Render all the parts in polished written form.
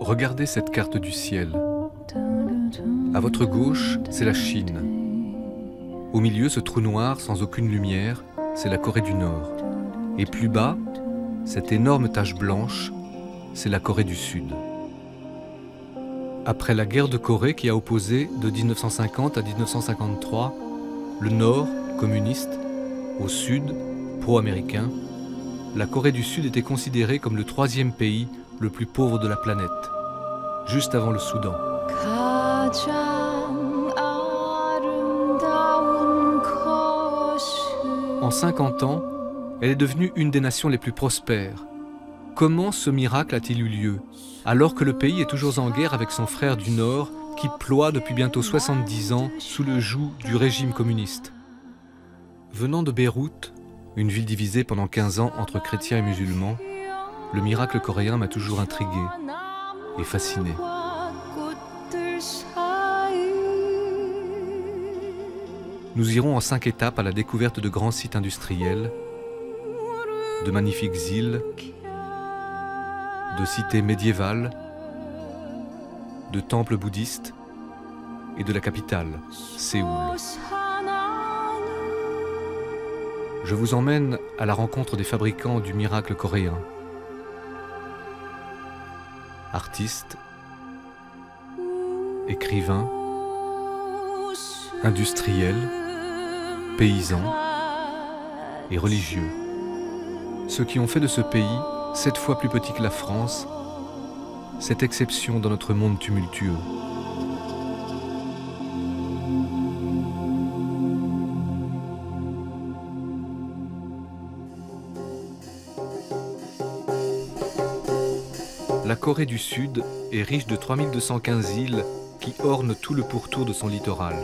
Regardez cette carte du ciel. À votre gauche, c'est la Chine. Au milieu, ce trou noir sans aucune lumière, c'est la Corée du Nord. Et plus bas, cette énorme tache blanche, c'est la Corée du Sud. Après la guerre de Corée qui a opposé de 1950 à 1953 le Nord, communiste, au Sud, pro-américain, la Corée du Sud était considérée comme le troisième pays le plus pauvre de la planète, juste avant le Soudan. En 50 ans, elle est devenue une des nations les plus prospères. Comment ce miracle a-t-il eu lieu, alors que le pays est toujours en guerre avec son frère du Nord, qui ploie depuis bientôt 70 ans sous le joug du régime communiste? Venant de Beyrouth, une ville divisée pendant 15 ans entre chrétiens et musulmans, le miracle coréen m'a toujours intrigué et fasciné. Nous irons en 5 étapes à la découverte de grands sites industriels, de magnifiques îles, de cités médiévales, de temples bouddhistes et de la capitale, Séoul. Je vous emmène à la rencontre des fabricants du miracle coréen. Artistes, écrivains, industriels, paysans et religieux. Ceux qui ont fait de ce pays, 7 fois plus petit que la France, cette exception dans notre monde tumultueux. La Corée du Sud est riche de 3215 îles qui ornent tout le pourtour de son littoral.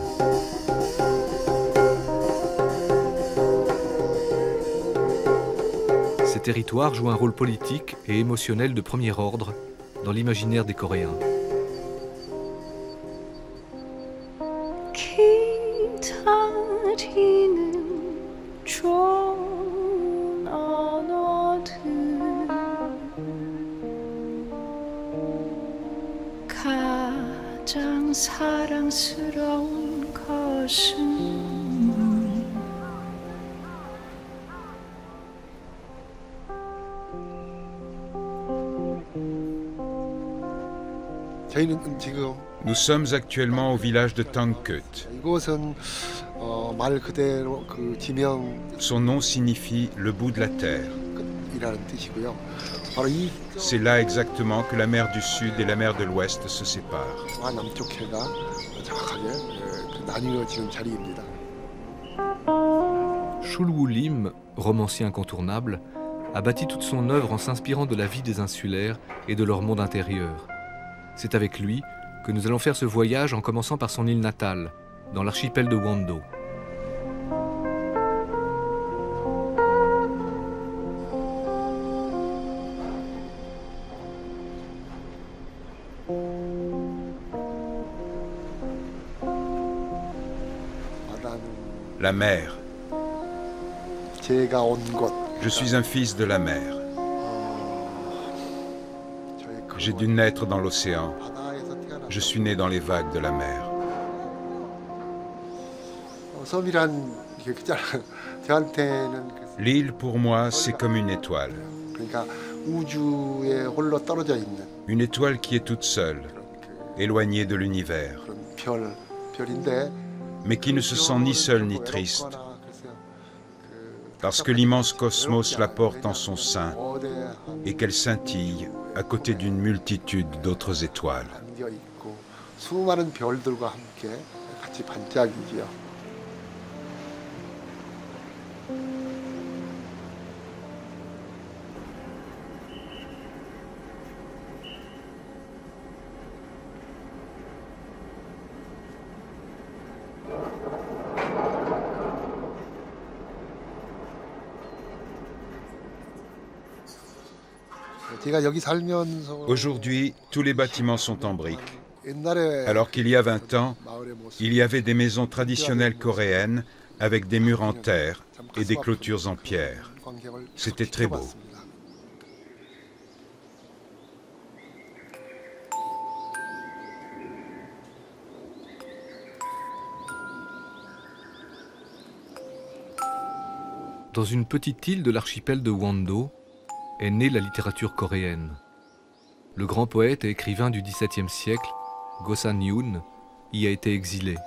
Ces territoires jouent un rôle politique et émotionnel de premier ordre dans l'imaginaire des Coréens. Nous sommes actuellement au village de Tangkeut. Son nom signifie le bout de la terre. C'est là exactement que la mer du Sud et la mer de l'Ouest se séparent. Chul Woo-lim, romancier incontournable, a bâti toute son œuvre en s'inspirant de la vie des insulaires et de leur monde intérieur. C'est avec lui que nous allons faire ce voyage en commençant par son île natale, dans l'archipel de Wando. La mer. Je suis un fils de la mer. J'ai dû naître dans l'océan. Je suis né dans les vagues de la mer. L'île, pour moi, c'est comme une étoile. Une étoile qui est toute seule, éloignée de l'univers, mais qui ne se sent ni seule ni triste, parce que l'immense cosmos la porte en son sein et qu'elle scintille à côté d'une multitude d'autres étoiles. Aujourd'hui, tous les bâtiments sont en briques. Alors qu'il y a 20 ans, il y avait des maisons traditionnelles coréennes avec des murs en terre et des clôtures en pierre. C'était très beau. Dans une petite île de l'archipel de Wando est née la littérature coréenne. Le grand poète et écrivain du XVIIe siècle, Go San-yoon, y a été exilé.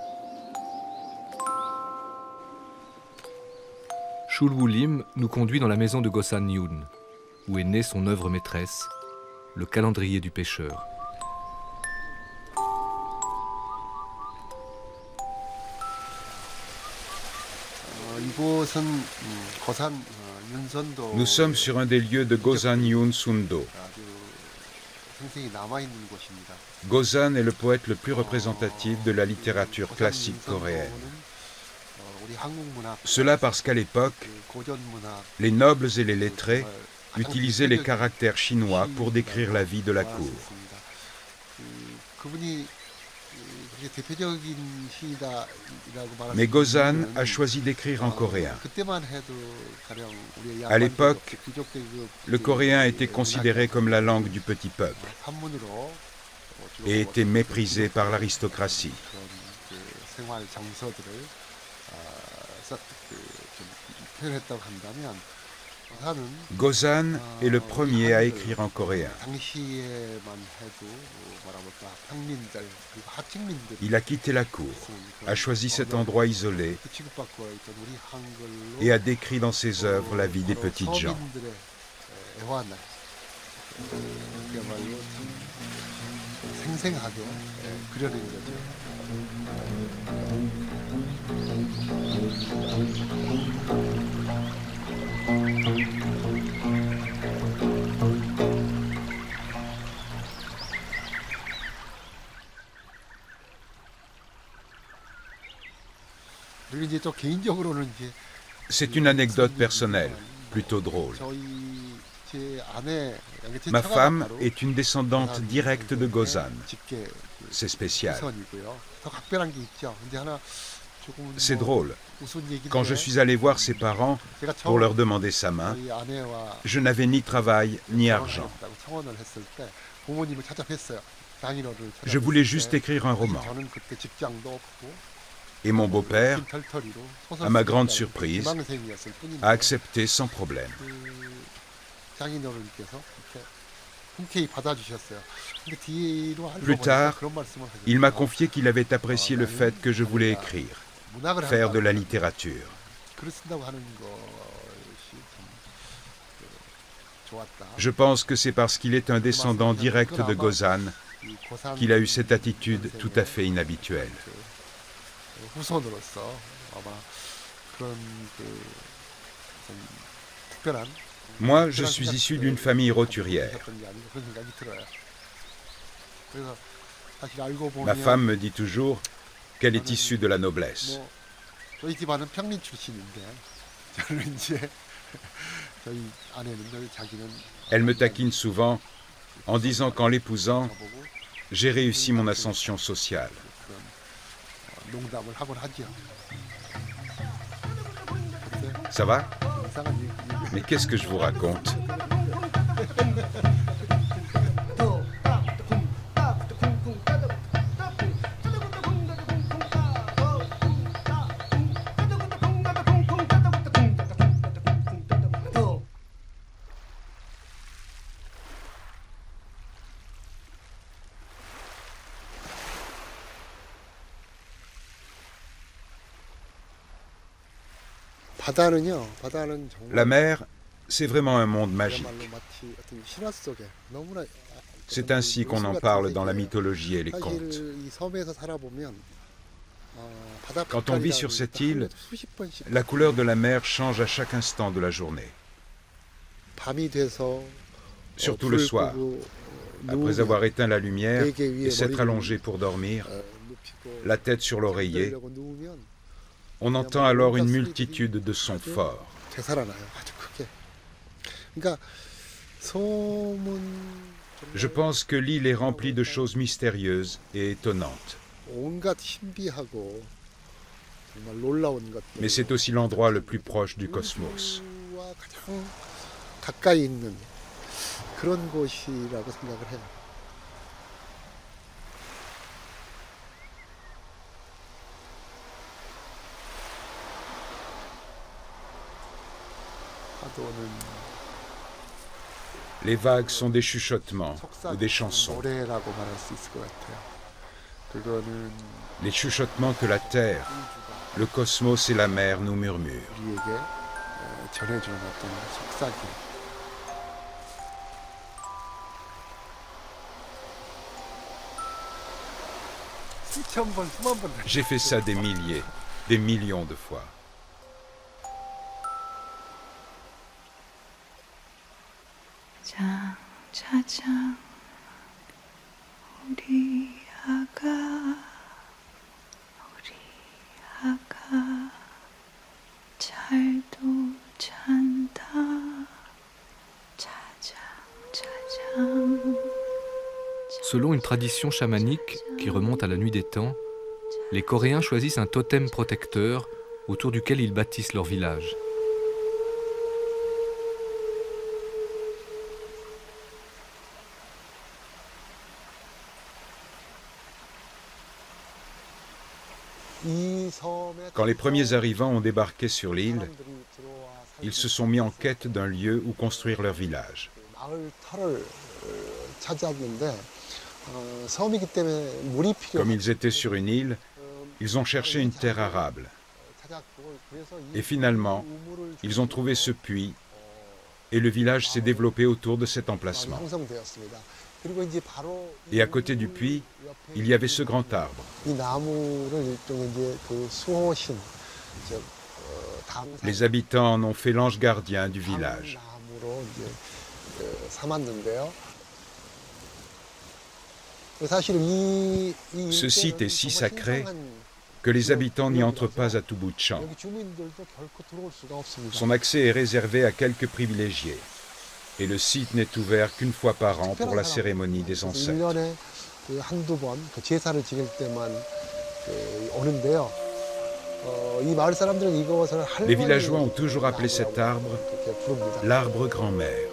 Chul Woo-lim nous conduit dans la maison de Go San-yoon, où est née son œuvre maîtresse, le calendrier du pêcheur. Nous sommes sur un des lieux de Gosan Yoon-sundo. Gosan est le poète le plus représentatif de la littérature classique coréenne. Cela parce qu'à l'époque, les nobles et les lettrés utilisaient les caractères chinois pour décrire la vie de la cour. Mais Gosan a choisi d'écrire en coréen. À l'époque, le coréen était considéré comme la langue du petit peuple et était méprisé par l'aristocratie. Gosan est le premier à écrire en coréen. Il a quitté la cour, a choisi cet endroit isolé et a décrit dans ses œuvres la vie des petites gens. C'est une anecdote personnelle, plutôt drôle. Ma femme est une descendante directe de Gosan. C'est spécial. C'est drôle. Quand je suis allé voir ses parents pour leur demander sa main, je n'avais ni travail ni argent. Je voulais juste écrire un roman. Et mon beau-père, à ma grande surprise, a accepté sans problème. Plus tard, il m'a confié qu'il avait apprécié le fait que je voulais écrire, faire de la littérature. Je pense que c'est parce qu'il est un descendant direct de Gosan qu'il a eu cette attitude tout à fait inhabituelle. Moi, je suis issu d'une famille roturière. Ma femme me dit toujours qu'elle est issue de la noblesse. Elle me taquine souvent en disant qu'en l'épousant, j'ai réussi mon ascension sociale. Ça va? Mais qu'est-ce que je vous raconte? La mer, c'est vraiment un monde magique. C'est ainsi qu'on en parle dans la mythologie et les contes. Quand on vit sur cette île, la couleur de la mer change à chaque instant de la journée. Surtout le soir, après avoir éteint la lumière et s'être allongé pour dormir, la tête sur l'oreiller, on entend alors une multitude de sons forts. Je pense que l'île est remplie de choses mystérieuses et étonnantes. Mais c'est aussi l'endroit le plus proche du cosmos. Les vagues sont des chuchotements ou des chansons. Les chuchotements que la terre, le cosmos et la mer nous murmurent. J'ai fait ça des milliers, des millions de fois. Selon une tradition chamanique qui remonte à la nuit des temps, les Coréens choisissent un totem protecteur autour duquel ils bâtissent leur village. Quand les premiers arrivants ont débarqué sur l'île, ils se sont mis en quête d'un lieu où construire leur village. Comme ils étaient sur une île, ils ont cherché une terre arable. Et finalement, ils ont trouvé ce puits et le village s'est développé autour de cet emplacement. Et à côté du puits, il y avait ce grand arbre. Les habitants en ont fait l'ange gardien du village. Ce site est si sacré que les habitants n'y entrent pas à tout bout de champ. Son accès est réservé à quelques privilégiés. Et le site n'est ouvert qu'une fois par an pour la cérémonie des ancêtres. Les villageois ont toujours appelé cet arbre l'arbre grand-mère.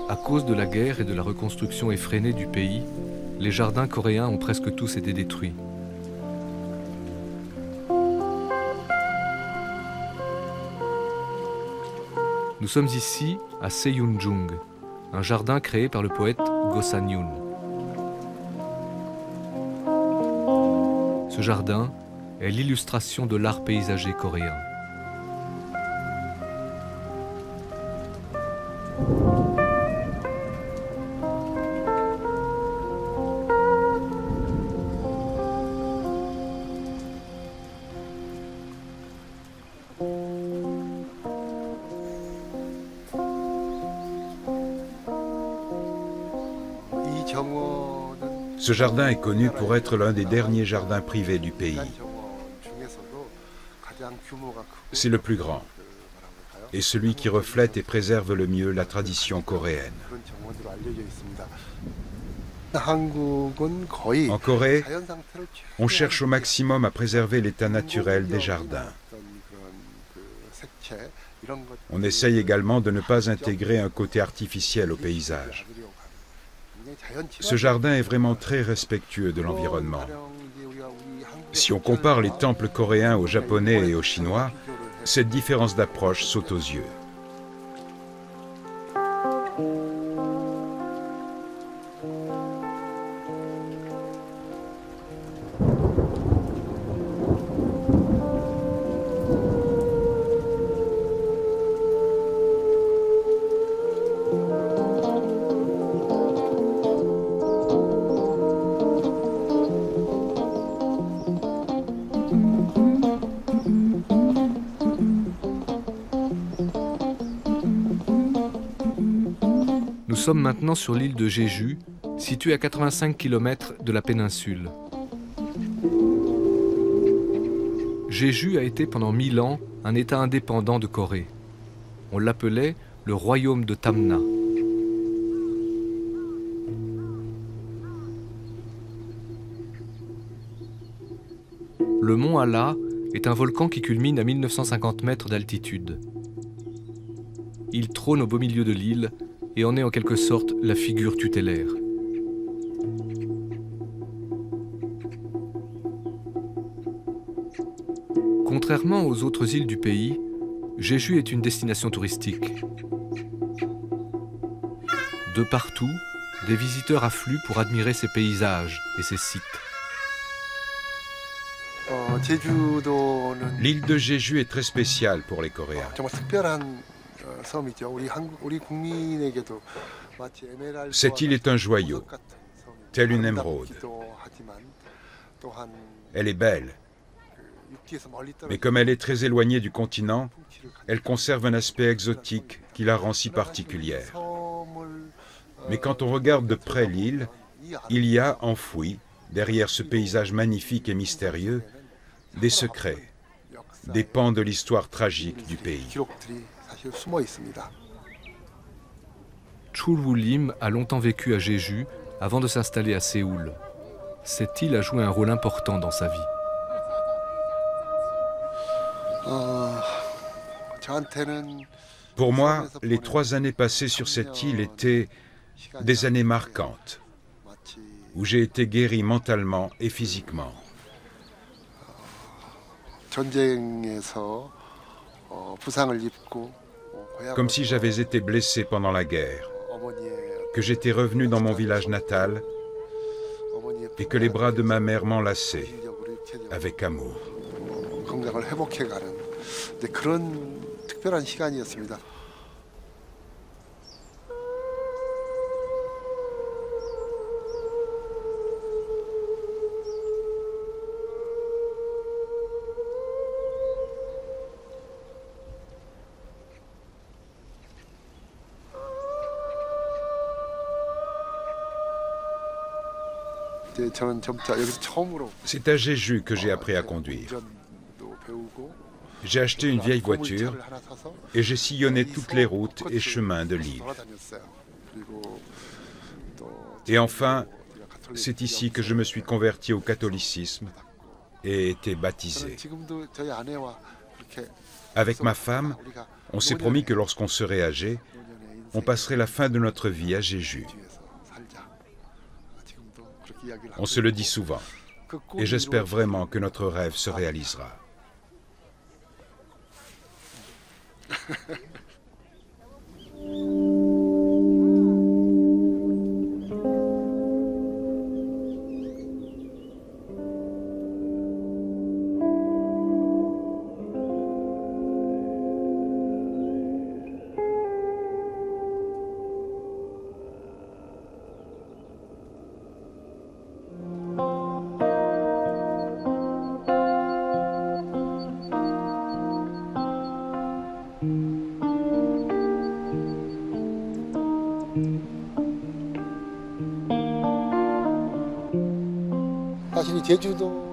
À cause de la guerre et de la reconstruction effrénée du pays, les jardins coréens ont presque tous été détruits. Nous sommes ici à Seyunjung, un jardin créé par le poète Go San-yoon. Ce jardin est l'illustration de l'art paysager coréen. Ce jardin est connu pour être l'un des derniers jardins privés du pays. C'est le plus grand et celui qui reflète et préserve le mieux la tradition coréenne. En Corée, on cherche au maximum à préserver l'état naturel des jardins. On essaye également de ne pas intégrer un côté artificiel au paysage. Ce jardin est vraiment très respectueux de l'environnement. Si on compare les temples coréens aux japonais et aux chinois, cette différence d'approche saute aux yeux. Nous sommes maintenant sur l'île de Jeju, situé à 85 km de la péninsule. Jeju a été pendant 1000 ans un État indépendant de Corée. On l'appelait le royaume de Tamna. Le mont Halla est un volcan qui culmine à 1950 mètres d'altitude. Il trône au beau milieu de l'île et en est en quelque sorte la figure tutélaire. Contrairement aux autres îles du pays, Jeju est une destination touristique. De partout, des visiteurs affluent pour admirer ses paysages et ses sites. L'île de Jeju est très spéciale pour les Coréens. Cette île est un joyau, telle une émeraude. Elle est belle, mais comme elle est très éloignée du continent, elle conserve un aspect exotique qui la rend si particulière. Mais quand on regarde de près l'île, il y a enfoui, derrière ce paysage magnifique et mystérieux, des secrets, des pans de l'histoire tragique du pays. Chul Woo-lim a longtemps vécu à Jeju avant de s'installer à Séoul. Cette île a joué un rôle important dans sa vie. Pour moi, les 3 années passées sur cette île étaient des années marquantes, où j'ai été guéri mentalement et physiquement. Comme si j'avais été blessé pendant la guerre, que j'étais revenu dans mon village natal et que les bras de ma mère m'enlaçaient avec amour. C'est à Jeju que j'ai appris à conduire. J'ai acheté une vieille voiture et j'ai sillonné toutes les routes et chemins de l'île. Et enfin, c'est ici que je me suis converti au catholicisme et été baptisé. Avec ma femme, on s'est promis que lorsqu'on serait âgé, on passerait la fin de notre vie à Jeju. On se le dit souvent, et j'espère vraiment que notre rêve se réalisera.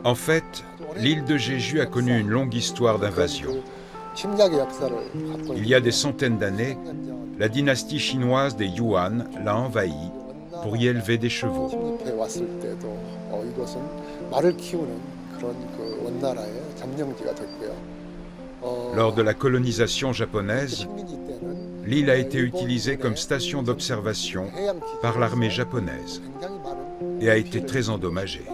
En fait, l'île de Jeju a connu une longue histoire d'invasion. Il y a des centaines d'années, la dynastie chinoise des Yuan l'a envahie pour y élever des chevaux. Lors de la colonisation japonaise, l'île a été utilisée comme station d'observation par l'armée japonaise et a été très endommagée.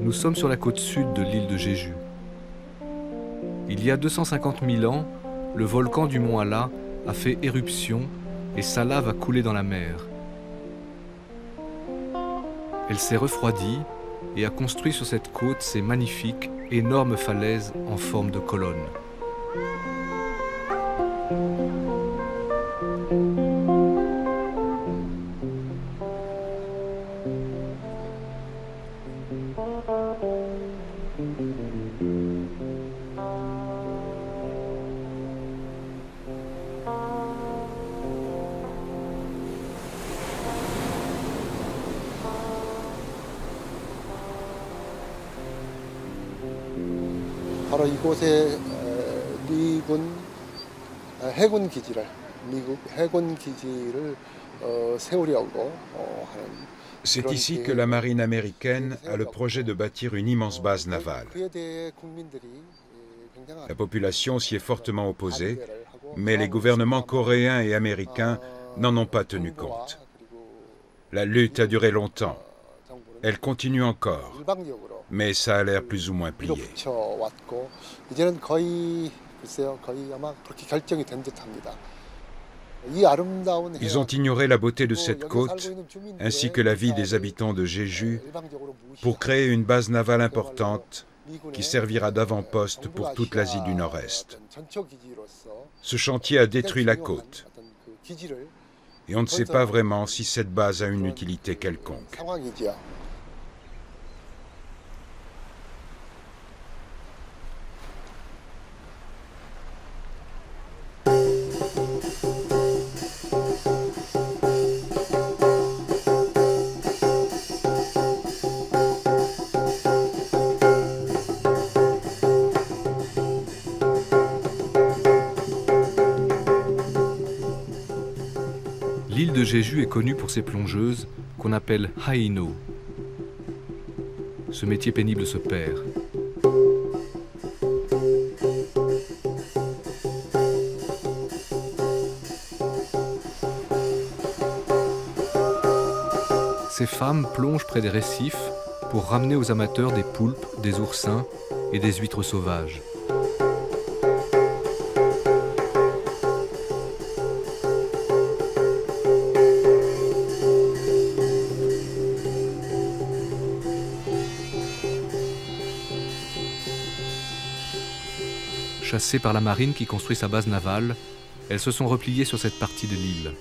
Nous sommes sur la côte sud de l'île de Jeju. Il y a 250 000 ans, le volcan du mont Halla a fait éruption et sa lave a coulé dans la mer. Elle s'est refroidie et a construit sur cette côte ces magnifiques, énormes falaises en forme de colonne. 바로 이곳에 미군 해군 기지를 미국 해군 기지를 세우려고 하는. C'est ici que la marine américaine a le projet de bâtir une immense base navale. La population s'y est fortement opposée, mais les gouvernements coréens et américains n'en ont pas tenu compte. La lutte a duré longtemps. Elle continue encore, mais ça a l'air plus ou moins plié. Ils ont ignoré la beauté de cette côte, ainsi que la vie des habitants de Jeju, pour créer une base navale importante qui servira d'avant-poste pour toute l'Asie du Nord-Est. Ce chantier a détruit la côte, et on ne sait pas vraiment si cette base a une utilité quelconque. L'île de Jeju est connue pour ses plongeuses, qu'on appelle haino. Ce métier pénible se perd. Ces femmes plongent près des récifs pour ramener aux amateurs des poulpes, des oursins et des huîtres sauvages. Chassées par la marine qui construit sa base navale, elles se sont repliées sur cette partie de l'île.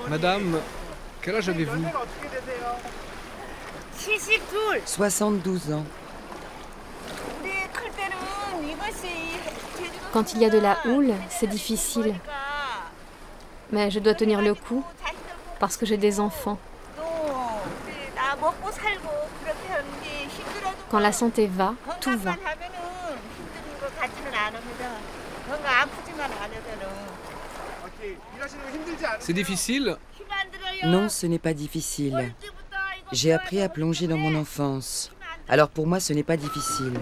Madame, quel âge avez-vous? 72 ans. Quand il y a de la houle, c'est difficile. Mais je dois tenir le coup parce que j'ai des enfants. Quand la santé va, tout va. C'est difficile? Non, ce n'est pas difficile. J'ai appris à plonger dans mon enfance. Alors pour moi, ce n'est pas difficile.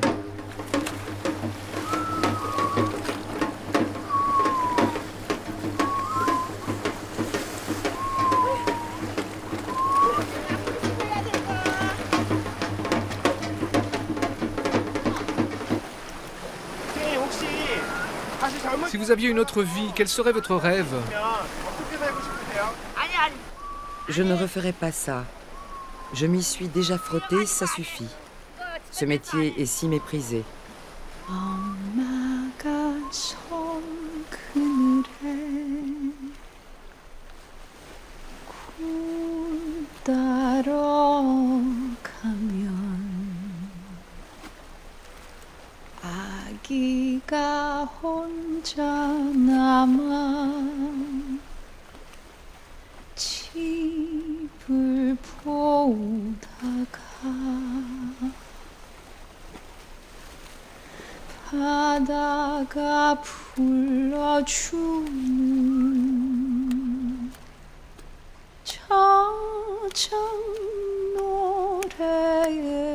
Si vous aviez une autre vie, quel serait votre rêve? Je ne referai pas ça. Je m'y suis déjà frottée, ça suffit. Ce métier est si méprisé. 아기가 혼자 남아 집을 보다가 바다가 불러주는 저정 노래에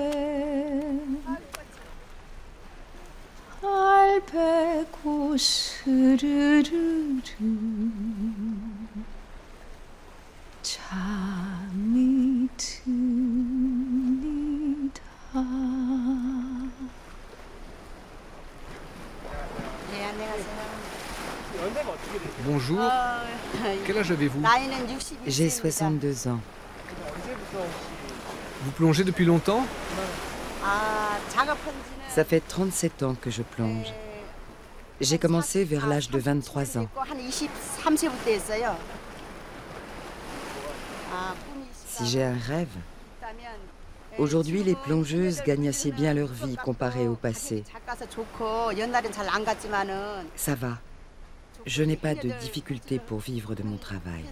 알배고 스르르르 잠이 듭니다. Bonjour. Quel âge avez-vous? J'ai 62 ans. Vous plongez depuis longtemps? Ça fait 37 ans que je plonge. J'ai commencé vers l'âge de 23 ans. Si j'ai un rêve, aujourd'hui les plongeuses gagnent assez bien leur vie comparée au passé. Ça va. Je n'ai pas de difficultés pour vivre de mon travail.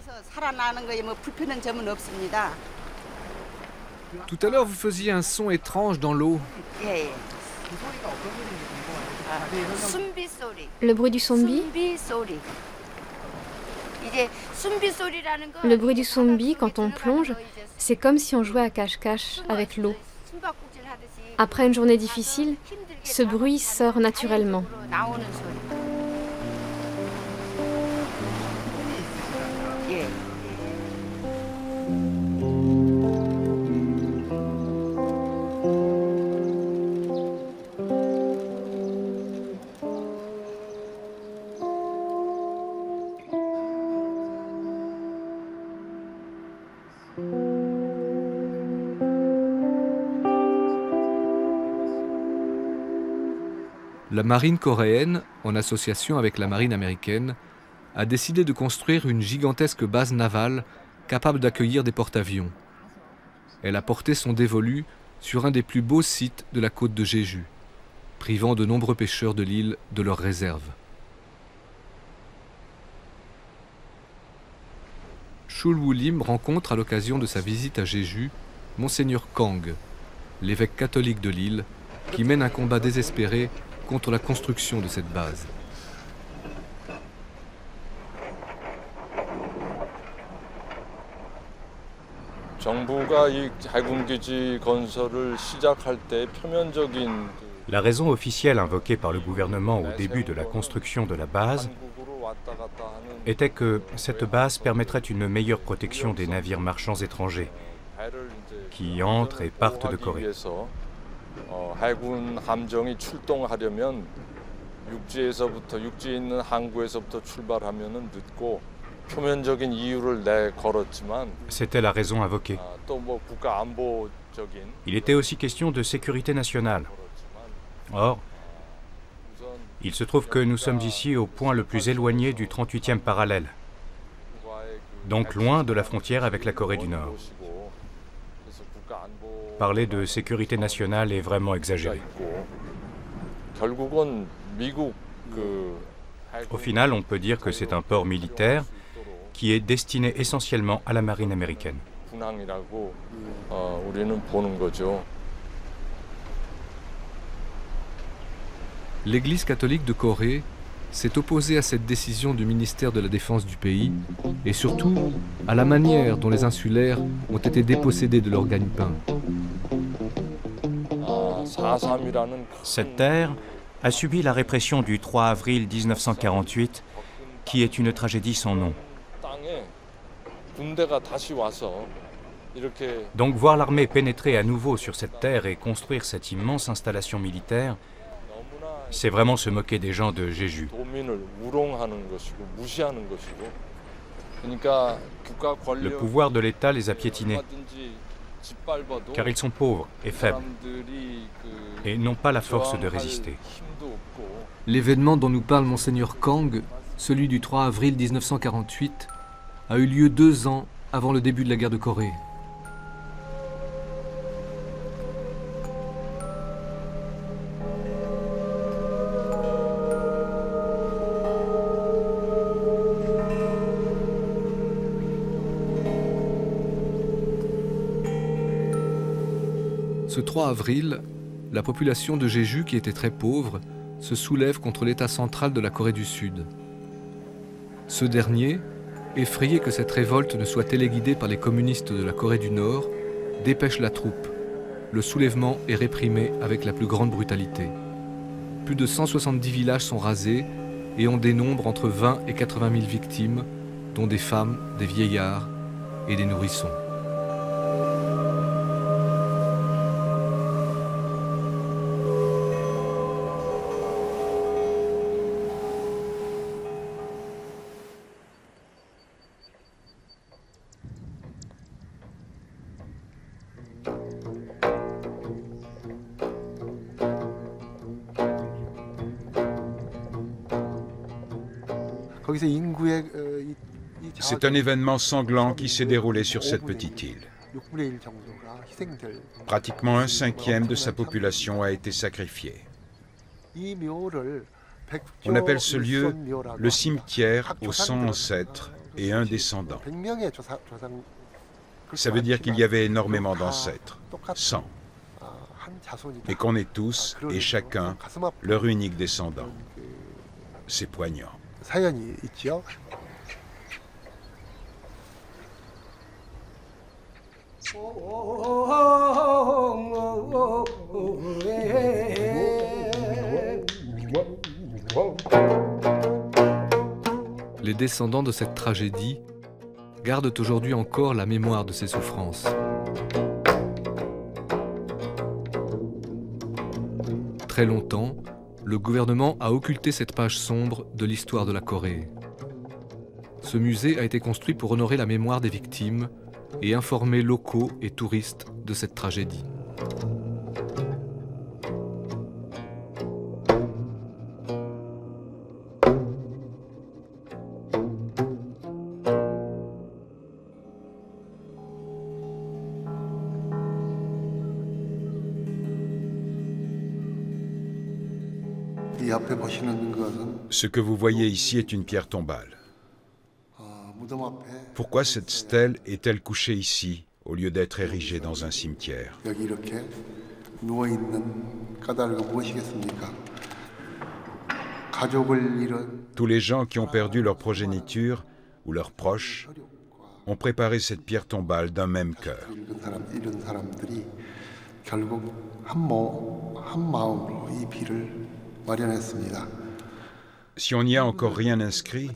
Tout à l'heure, vous faisiez un son étrange dans l'eau. Le bruit du sombi? Le bruit du sombi, quand on plonge, c'est comme si on jouait à cache-cache avec l'eau. Après une journée difficile, ce bruit sort naturellement. La marine coréenne, en association avec la marine américaine, a décidé de construire une gigantesque base navale capable d'accueillir des porte-avions. Elle a porté son dévolu sur un des plus beaux sites de la côte de Jeju, privant de nombreux pêcheurs de l'île de leurs réserves. Chul Woo-lim rencontre à l'occasion de sa visite à Jeju Monseigneur Kang, l'évêque catholique de l'île, qui mène un combat désespéré contre la construction de cette base. La raison officielle invoquée par le gouvernement au début de la construction de la base était que cette base permettrait une meilleure protection des navires marchands étrangers qui entrent et partent de Corée. 해군 함정이 출동하려면 육지에서부터 육지에 있는 항구에서부터 출발하면은 늦고 표면적인 이유를 내걸었지만 C'était la raison invoquée. 또 뭐 국가 안보적인 Il était aussi question de sécurité nationale. Or, il se trouve que nous sommes ici au point le plus éloigné du 38e parallèle, donc loin de la frontière avec la Corée du Nord. Parler de sécurité nationale est vraiment exagéré. Au final, on peut dire que c'est un port militaire qui est destiné essentiellement à la marine américaine. L'Église catholique de Corée s'est opposée à cette décision du ministère de la Défense du pays et surtout à la manière dont les insulaires ont été dépossédés de leur gagne-pain. Cette terre a subi la répression du 3 avril 1948, qui est une tragédie sans nom. Donc voir l'armée pénétrer à nouveau sur cette terre et construire cette immense installation militaire, c'est vraiment se moquer des gens de Jeju. Le pouvoir de l'État les a piétinés, car ils sont pauvres et faibles, et n'ont pas la force de résister. L'événement dont nous parle Monseigneur Kang, celui du 3 avril 1948, a eu lieu 2 ans avant le début de la guerre de Corée. Ce 3 avril, la population de Jeju, qui était très pauvre, se soulève contre l'État central de la Corée du Sud. Ce dernier, effrayé que cette révolte ne soit téléguidée par les communistes de la Corée du Nord, dépêche la troupe. Le soulèvement est réprimé avec la plus grande brutalité. Plus de 170 villages sont rasés et on dénombre entre 20 et 80 000 victimes, dont des femmes, des vieillards et des nourrissons. C'est un événement sanglant qui s'est déroulé sur cette petite île. Pratiquement 1/5 de sa population a été sacrifiée. On appelle ce lieu le cimetière aux 100 ancêtres et un descendant. Ça veut dire qu'il y avait énormément d'ancêtres, 100, et qu'on est tous et chacun leur unique descendant. C'est poignant. Les descendants de cette tragédie gardent aujourd'hui encore la mémoire de ces souffrances. Très longtemps, le gouvernement a occulté cette page sombre de l'histoire de la Corée. Ce musée a été construit pour honorer la mémoire des victimes et informer locaux et touristes de cette tragédie. Ce que vous voyez ici est une pierre tombale. Pourquoi cette stèle est-elle couchée ici, au lieu d'être érigée dans un cimetière? Tous les gens qui ont perdu leur progéniture ou leurs proches ont préparé cette pierre tombale d'un même cœur. Si on n'y a encore rien inscrit,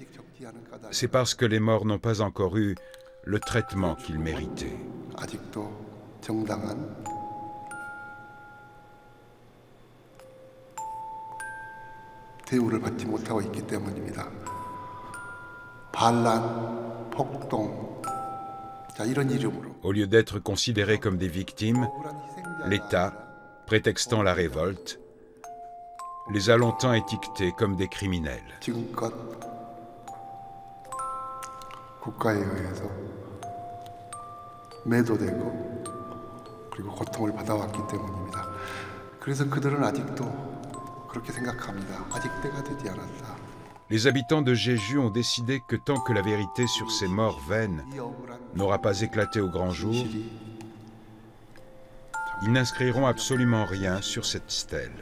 c'est parce que les morts n'ont pas encore eu le traitement qu'ils méritaient. Au lieu d'être considérés comme des victimes, l'État, prétextant la révolte, les a longtemps étiquetés comme des criminels. Les habitants de Jeju ont décidé que tant que la vérité sur ces morts vaines n'aura pas éclaté au grand jour, ils n'inscriront absolument rien sur cette stèle.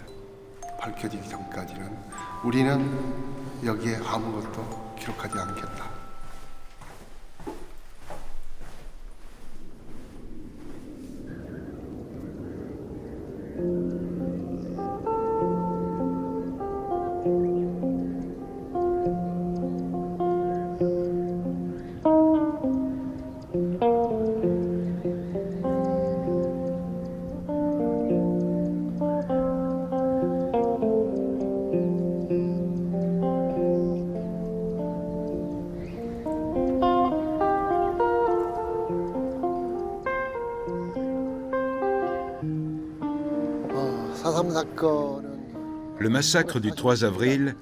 Le massacre du 3 avril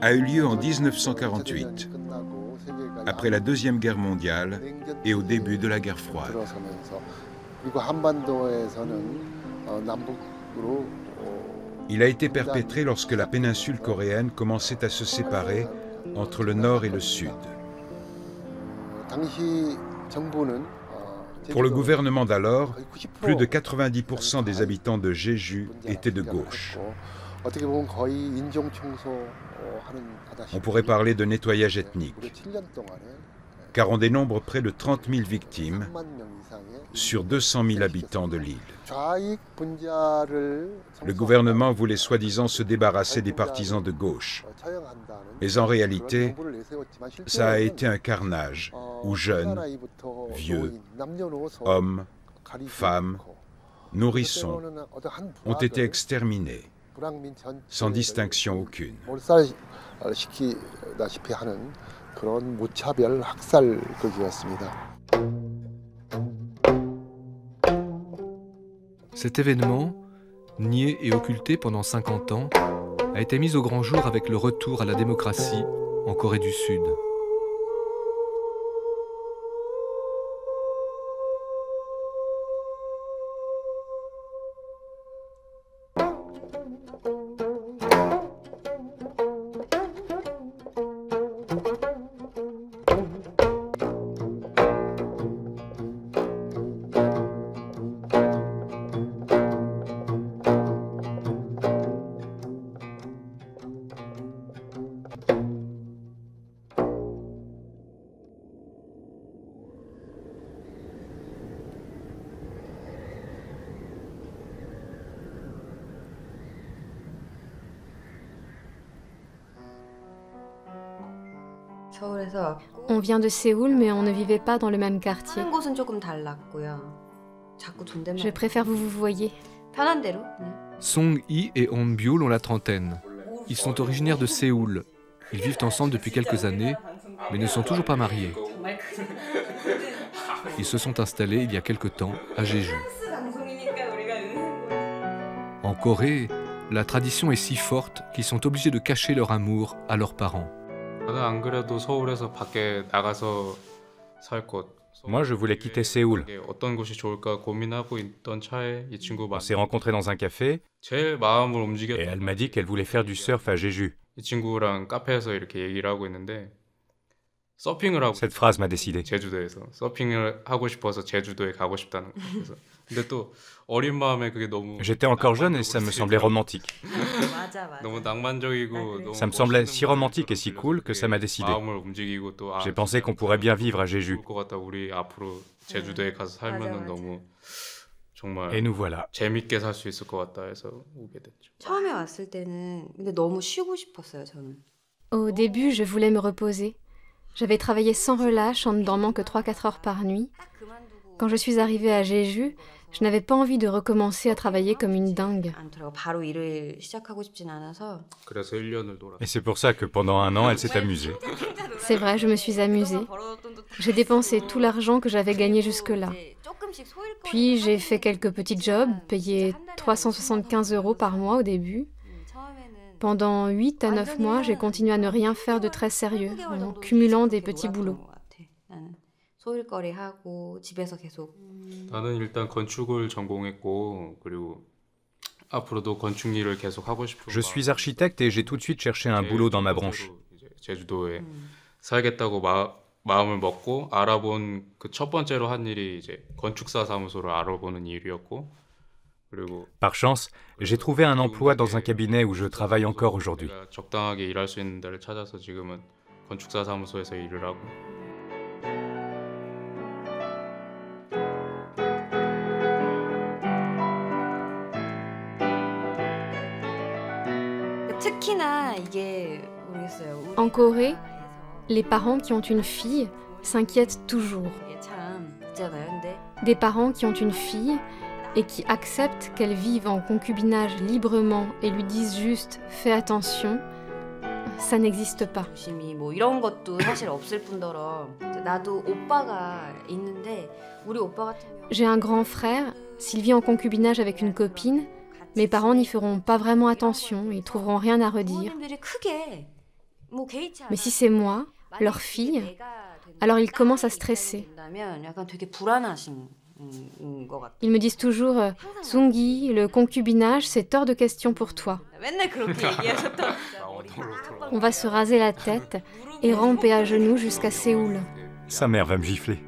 a eu lieu en 1948, après la Deuxième Guerre mondiale et au début de la guerre froide. Il a été perpétré lorsque la péninsule coréenne commençait à se séparer entre le nord et le sud. Pour le gouvernement d'alors, plus de 90% des habitants de Jeju étaient de gauche. On pourrait parler de nettoyage ethnique, car on dénombre près de 30 000 victimes sur 200 000 habitants de l'île. Le gouvernement voulait soi-disant se débarrasser des partisans de gauche, mais en réalité, ça a été un carnage où jeunes, vieux, hommes, femmes, nourrissons ont été exterminés, sans distinction aucune. Cet événement, nié et occulté pendant 50 ans, a été mis au grand jour avec le retour à la démocratie en Corée du Sud. On vient de Séoul, mais on ne vivait pas dans le même quartier. Je préfère vous voyez. Song-hee et Hon-byul ont la trentaine. Ils sont originaires de Séoul. Ils vivent ensemble depuis quelques années, mais ne sont toujours pas mariés. Ils se sont installés il y a quelque temps à Jeju. En Corée, la tradition est si forte qu'ils sont obligés de cacher leur amour à leurs parents. Moi, je voulais quitter Séoul. On s'est rencontrés dans un café et elle m'a dit qu'elle voulait faire du surf à Jeju. Cette phrase m'a décidé. J'étais encore jeune et ça me semblait romantique. Ça me semblait si romantique et si cool que ça m'a décidé. J'ai pensé qu'on pourrait bien vivre à Jeju. Et nous voilà. Au début, je voulais me reposer. J'avais travaillé sans relâche en ne dormant que 3-4 heures par nuit. Quand je suis arrivée à Jeju, je n'avais pas envie de recommencer à travailler comme une dingue. Et c'est pour ça que pendant 1 an, elle s'est amusée. C'est vrai, je me suis amusée. J'ai dépensé tout l'argent que j'avais gagné jusque-là. Puis j'ai fait quelques petits jobs, payés 375 € par mois au début. Pendant 8 à 9 mois, j'ai continué à ne rien faire de très sérieux, en cumulant des petits boulots. Je suis architecte et j'ai tout de suite cherché un boulot dans ma branche. 마음을 먹고 알아본 그 첫 번째로 한 일이 이제 건축사 사무소를 알아보는 일이었고 그리고 Par chance, j'ai trouvé un emploi dans un cabinet où je travaille encore aujourd'hui. 적당하게 일할 수 있는 데를 찾아서 지금은 건축사 사무소에서 일을 하고 특히나 이게 모르겠어요. En Corée, les parents qui ont une fille s'inquiètent toujours. Des parents qui ont une fille et qui acceptent qu'elle vive en concubinage librement et lui disent juste « fais attention », ça n'existe pas. J'ai un grand frère, s'il vit en concubinage avec une copine, mes parents n'y feront pas vraiment attention, ils trouveront rien à redire. Mais si c'est moi, leur fille, alors ils commencent à stresser. Ils me disent toujours « Sung-hee, le concubinage, c'est hors de question pour toi. » On va se raser la tête et ramper à genoux jusqu'à Séoul. Sa mère va me gifler.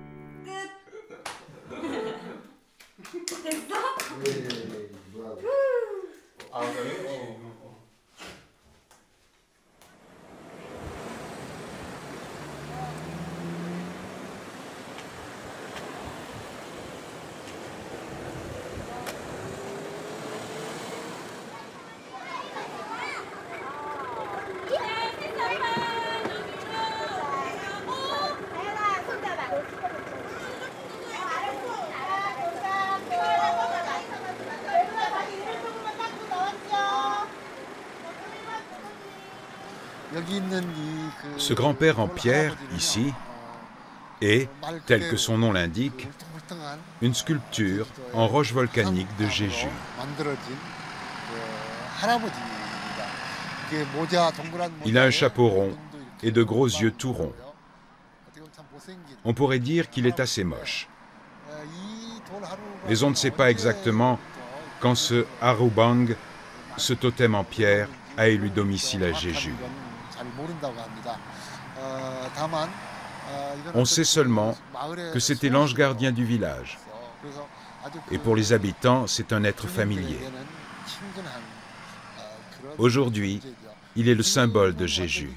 Ce grand-père en pierre, ici, est, tel que son nom l'indique, une sculpture en roche volcanique de Jeju. Il a un chapeau rond et de gros yeux tout ronds. On pourrait dire qu'il est assez moche. Mais on ne sait pas exactement quand ce Harubang, ce totem en pierre, a élu domicile à Jeju. On sait seulement que c'était l'ange gardien du village. Et pour les habitants, c'est un être familier. Aujourd'hui, il est le symbole de Jeju.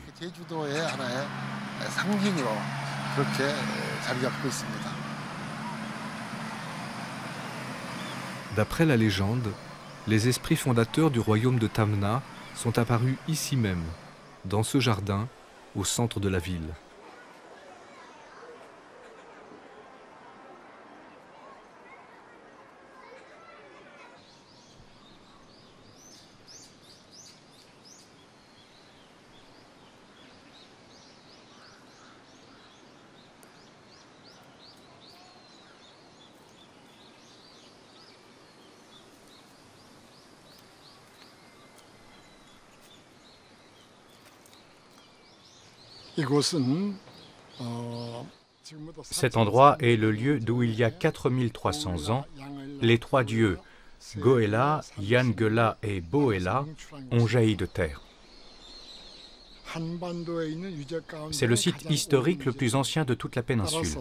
D'après la légende, les esprits fondateurs du royaume de Tamna sont apparus ici même, dans ce jardin, au centre de la ville. Cet endroit est le lieu d'où il y a 4300 ans, les trois dieux, Goela, Yangela et Boela, ont jailli de terre. C'est le site historique le plus ancien de toute la péninsule.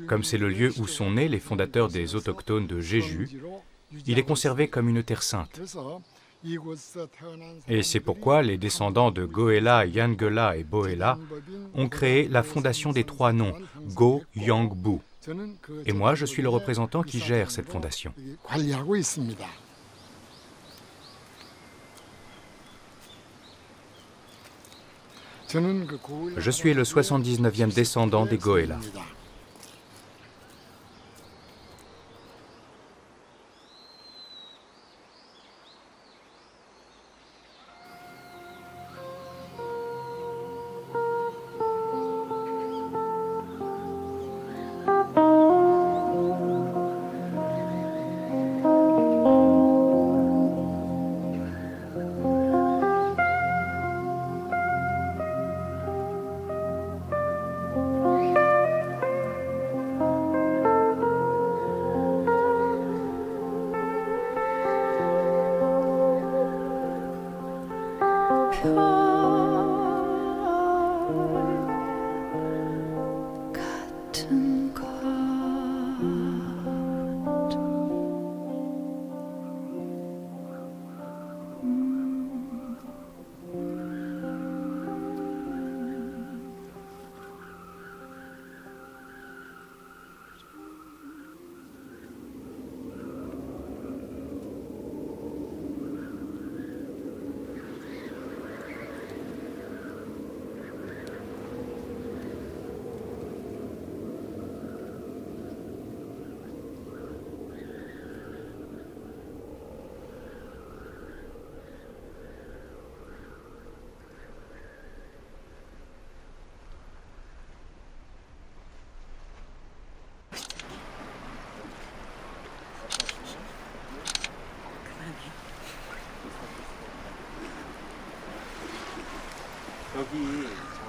Comme c'est le lieu où sont nés les fondateurs des autochtones de Jeju, il est conservé comme une terre sainte. Et c'est pourquoi les descendants de Goela, Yangela et Boela ont créé la fondation des trois noms, Go Yang Bu. Et moi, je suis le représentant qui gère cette fondation. Je suis le 79e descendant des Goela.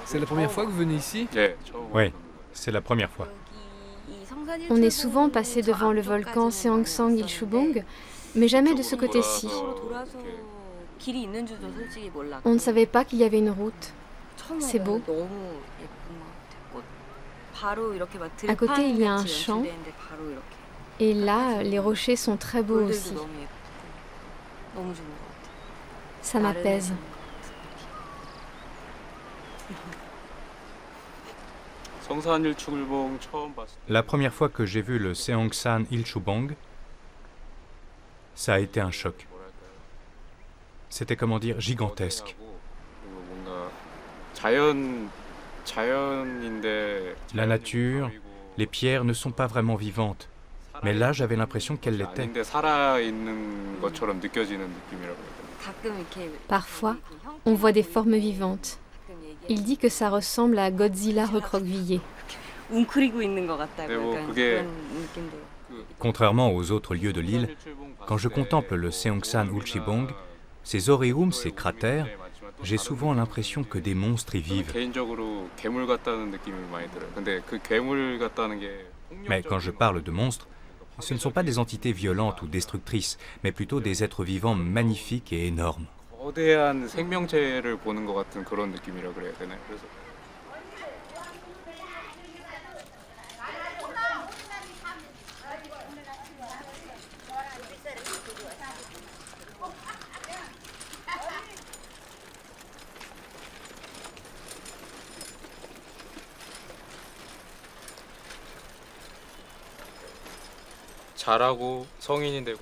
C'est la première fois que vous venez ici? Oui, c'est la première fois. On est souvent passé devant le volcan Seongsang Ilchubong, mais jamais de ce côté-ci. On ne savait pas qu'il y avait une route. C'est beau. À côté, il y a un champ. Et là, les rochers sont très beaux aussi. Ça m'apaise. La première fois que j'ai vu le Seongsan Ilchubong, ça a été un choc. C'était, comment dire, gigantesque. La nature, les pierres ne sont pas vraiment vivantes. Mais là, j'avais l'impression qu'elles l'étaient. Parfois, on voit des formes vivantes. Il dit que ça ressemble à Godzilla recroquevillé. Contrairement aux autres lieux de l'île, quand je contemple le Seongsan Ilchubong, ces oriums, ces cratères, j'ai souvent l'impression que des monstres y vivent. Mais quand je parle de monstres, ce ne sont pas des entités violentes ou destructrices, mais plutôt des êtres vivants magnifiques et énormes.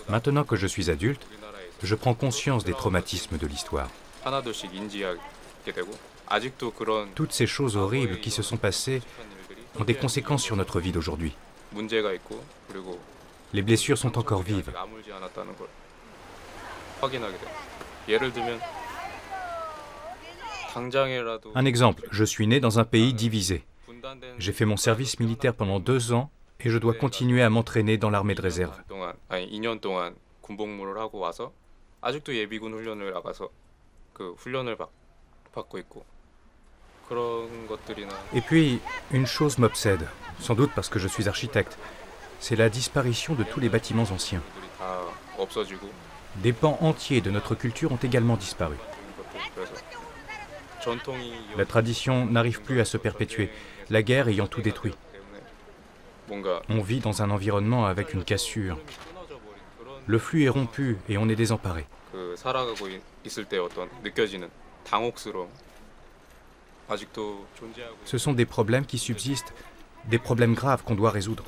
Maintenant que je suis adulte, je prends conscience des traumatismes de l'histoire. Toutes ces choses horribles qui se sont passées ont des conséquences sur notre vie d'aujourd'hui. Les blessures sont encore vives. Un exemple, je suis né dans un pays divisé. J'ai fait mon service militaire pendant 2 ans et je dois continuer à m'entraîner dans l'armée de réserve. Et puis, une chose m'obsède, sans doute parce que je suis architecte, c'est la disparition de tous les bâtiments anciens. Des pans entiers de notre culture ont également disparu. La tradition n'arrive plus à se perpétuer, la guerre ayant tout détruit. On vit dans un environnement avec une cassure. Le flux est rompu et on est désemparé. Ce sont des problèmes qui subsistent, des problèmes graves qu'on doit résoudre.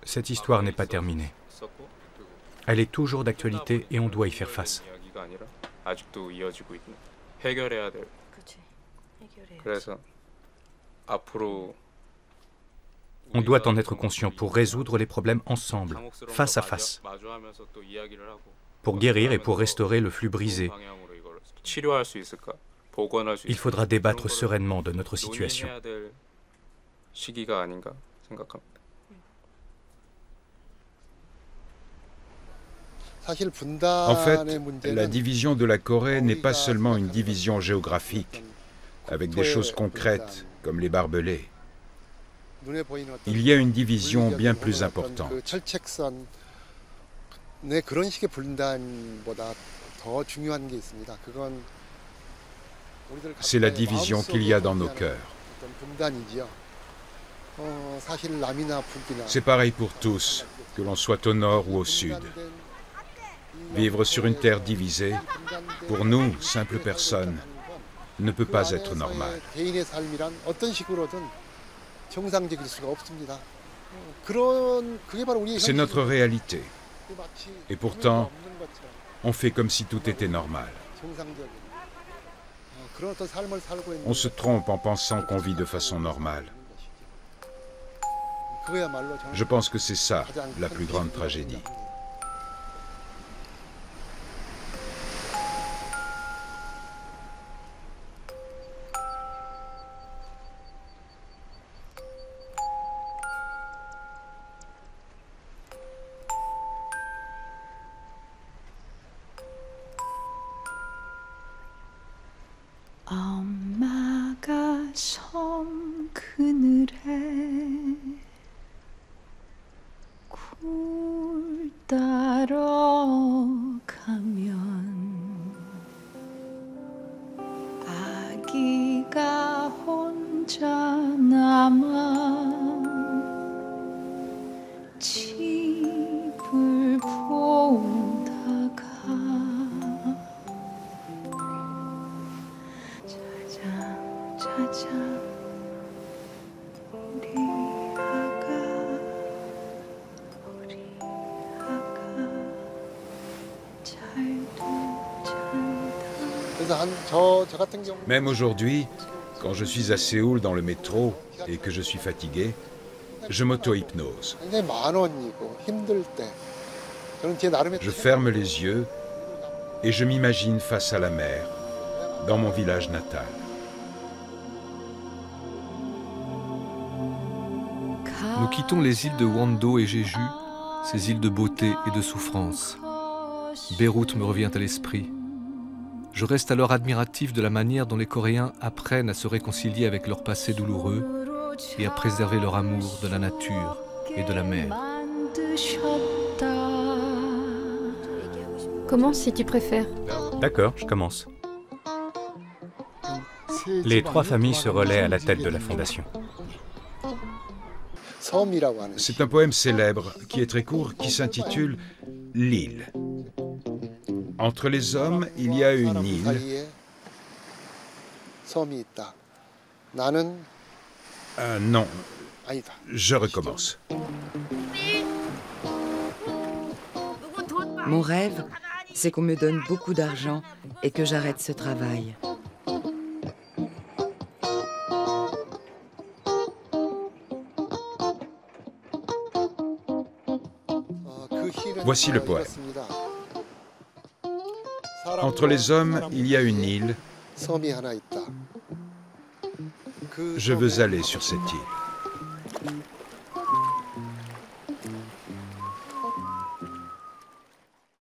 Cette histoire n'est pas terminée. Elle est toujours d'actualité et on doit y faire face. On doit en être conscient pour résoudre les problèmes ensemble, face à face, pour guérir et pour restaurer le flux brisé. Il faudra débattre sereinement de notre situation. En fait, la division de la Corée n'est pas seulement une division géographique, avec des choses concrètes comme les barbelés. Il y a une division bien plus importante. C'est la division qu'il y a dans nos cœurs. C'est pareil pour tous, que l'on soit au nord ou au sud. Vivre sur une terre divisée, pour nous, simples personnes, ne peut pas être normal. C'est notre réalité. Et pourtant, on fait comme si tout était normal. On se trompe en pensant qu'on vit de façon normale. Je pense que c'est ça, la plus grande tragédie. 엄마가 섬 그늘에 굴 따러 가면 아기가 혼자 남아 집을 보다가 Même aujourd'hui, quand je suis à Séoul dans le métro et que je suis fatigué, je m'auto-hypnose. Je ferme les yeux et je m'imagine face à la mer, dans mon village natal. Nous quittons les îles de Wando et Jeju, ces îles de beauté et de souffrance. Beyrouth me revient à l'esprit. Je reste alors admiratif de la manière dont les Coréens apprennent à se réconcilier avec leur passé douloureux et à préserver leur amour de la nature et de la mer. Commence si tu préfères. D'accord, je commence. Les 3 familles se relaient à la tête de la fondation. C'est un poème célèbre, qui est très court, qui s'intitule « L'île ». Entre les hommes, il y a une île. Non, je recommence. Mon rêve, c'est qu'on me donne beaucoup d'argent et que j'arrête ce travail. Voici le poème. Entre les hommes, il y a une île. Je veux aller sur cette île.